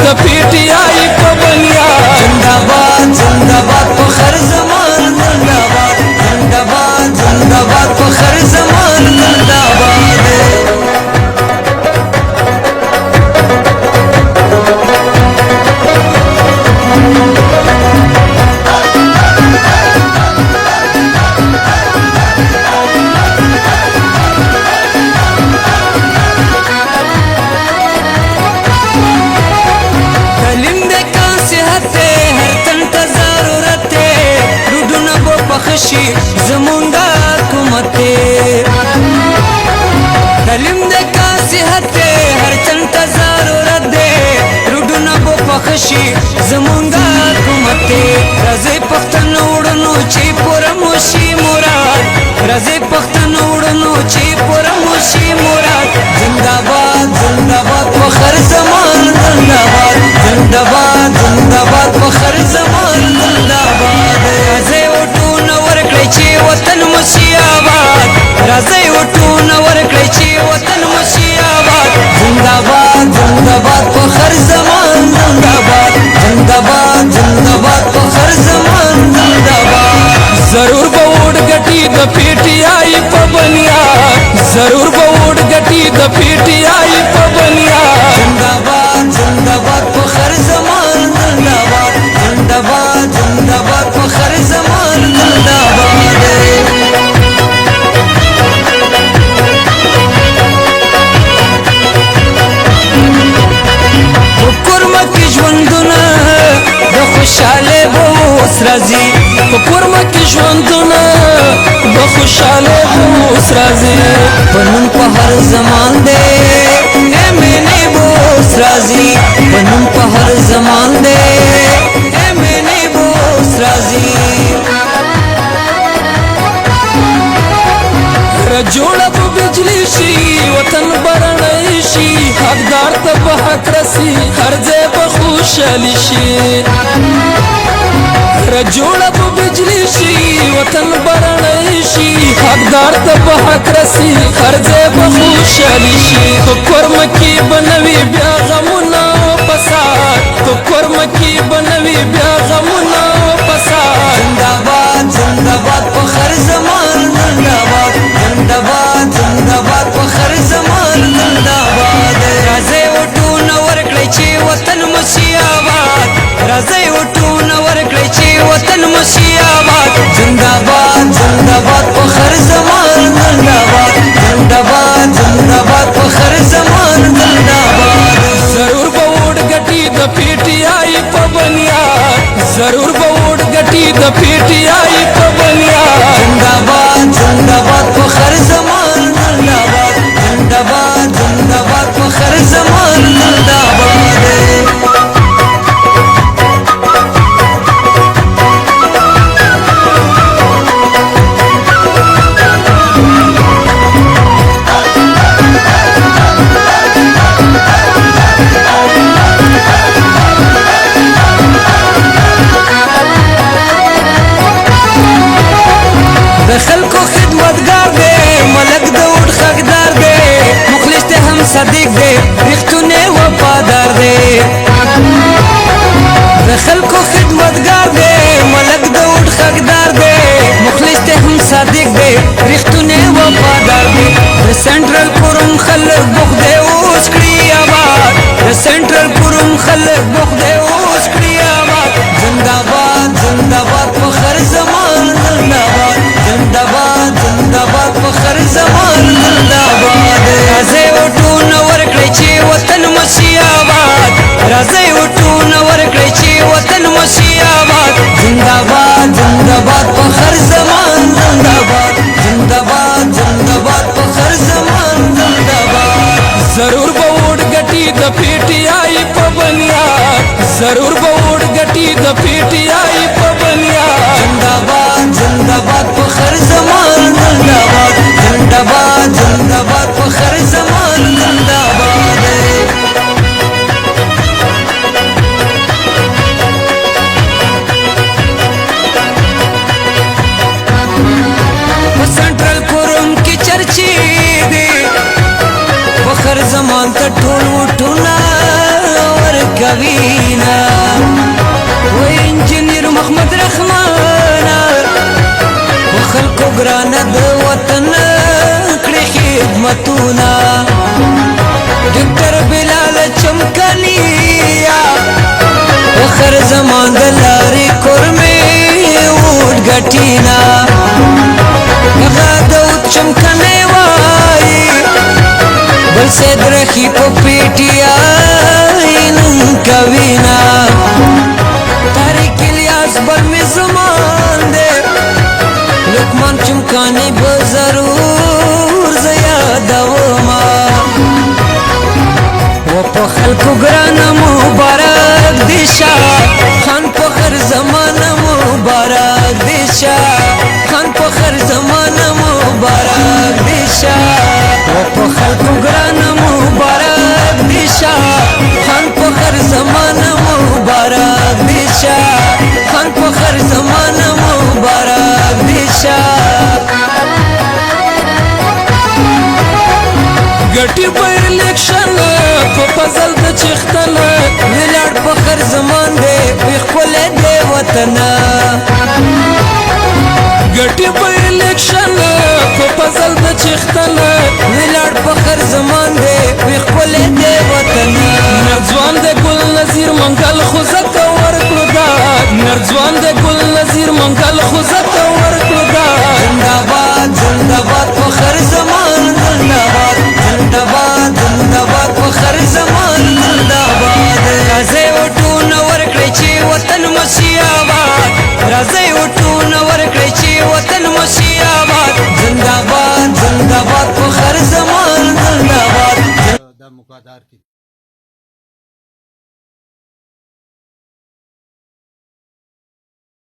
د پیټي آی په بنیاد زنده‌باد زنده‌باد په هر زمان زنده‌باد زنده‌باد زنده‌باد په هر زمان زنده‌باد شي زمونږه حکومت تعلیم د کا صحت هر چن ته ضرورت دی روډونه به پخ شي زمونږه حکومت راځي پښتنو وړنو چې پوره مو شي مراد راځي پښتنو وړنو چې پوره مو شي مراد زنده‌باد زنده‌باد په هر زمان زنده‌باد زنده‌باد زنده‌باد په هر زمان زنده‌باد راځي چې وطن مشي آباد راځي وټونه ورکړي چې وطن مشي آباد زنده‌باد زنده‌باد په هر زمان زنده‌باد زنده‌باد زنده‌باد په هر زمان زنده‌باد ضرور به ووټ ګټي د پیټي آی په بنیاد ضرور به ووټ ګټي د پیټي آی په بنیاد زنده‌باد زنده‌باد په هر زمان زنده‌باد زنده‌باد زنده‌باد په هر زمان زنده‌باد خوشاله به اوس راځي په کورمه کې ژوندونه به خوشاله به اوس راځي په نوم په هر زمان دی مینې به اوس راځي په نوم په هر زمان دی مینې به اوس راځي جوړه به بجلی شي وطن برنی شي حقدار ته به حق رسي هر ځای به خوشحالي شي جوړه به بجلی شي وطن برنی شي حقدار ته به حق رسي هر ځای به خوشحالي شي په کورمه کې به نوي بیا غمونه فساد په کورمه کې به نوي بیا غمونه فساد زنده‌باد زنده‌باد په هر زمان زنده‌باد زنده‌باد زنده‌باد په هر زمان زنده‌باد راځي وټونه ورکړي چې وطن مشي آباد راځي وټونه ورکړي چې وطن مشي آباد زنده‌باد زنده‌باد په هر زمان زنده‌باد زنده‌باد زنده‌باد په هر زمان زنده‌باد ضرور به ووټ ګټي د پیټي آی په بنیاد ضرور به ووټ ګټي د پیټي آی په بنیاد زنده‌باد زنده‌باد په هر زمان زنده‌باد زنده‌باد زنده‌باد په هر زمان زنده‌باد خلکو خدمتگار دی ملک د وټ حقدار دی مخلص ته هم صدیق دی رښتونه وفادار دی د خلکو خدمتگار دی ملک د وټ حقدار دی مخلص ته هم صدیق دی رښتونه وفادار دی د سنټرل کوروم خلک بوخ دی اوس کړی آباد د سنټرل کوروم خلک بوخ دی اوس کړی آباد زنده‌باد زنده‌باد په هر زمان زنده‌باد زنده‌باد زنده‌باد په هر زمان زنده‌باد راځي وټونه ورکړي چې وطن مشي آباد راځي وټونه ورکړي چې وطن مشي آباد زنده‌باد زنده‌باد په هر زمان زنده‌باد زنده‌باد زنده‌باد په هر زمان زنده‌باد ضرور به ووټ ګټي د پیټي آی په بنیاد ضرور به ووټ ګټي د پیټي آی په بنیاد زنده‌باد زنده‌باد په هر زمان زنده‌باد زنده‌باد زنده‌باد په هر زمان زنده‌باد په سنټرل کوروم کې چرچې دي په هر زمان ته ټول وټونه ورکړي کوینا و انجینیر محمد رحمانا و خلکو ګرانه د وطن کړي خدمتونه ډاکټر بلال چمکنیا اخر زمان د لارې کورمې وډ ګټینا هغه داود چمکنی وایي بل سید رخي په پی ټي آی نن کوینا طارق الیاس بل مې زمان دی لقمان چمکنی به ضرور زه یادومه و په خلکو ګرانه مبارک دی شاه خان په هر زمانه مبارک دی شاه خان په هر زمانه مبارک دی شاه و په خلکو ګرانه مبارک دی شاه خان په هر زمانه مبارک دی شاه خان په هر زمانه مبارک دی شاه ګټي په الیکشن په فضل د چختن ویلاړ په هر زمان دی ښکلی دی وطن ګټي په الیکشن په فضل د چختن ویلاړ په هر زمان دی ښکلی دی وطن نرځوان د ګل نظیر منګل خو زکه ورکړو دا نرځوان د ګل نظیر منګل خو زکه ورکړو دا زنده‌باد زنده‌باد په هر زمان زنده‌باد زنده‌باد زنده‌باد په هر زمان زنده‌باد راځئ وټونه ورکړئ چې وطن مو شي آباد راځئ وټونه ورکړئ چې وطن مو شي آباد زنده‌باد زنده‌باد په هر زمان زنده‌باد د مقدار کې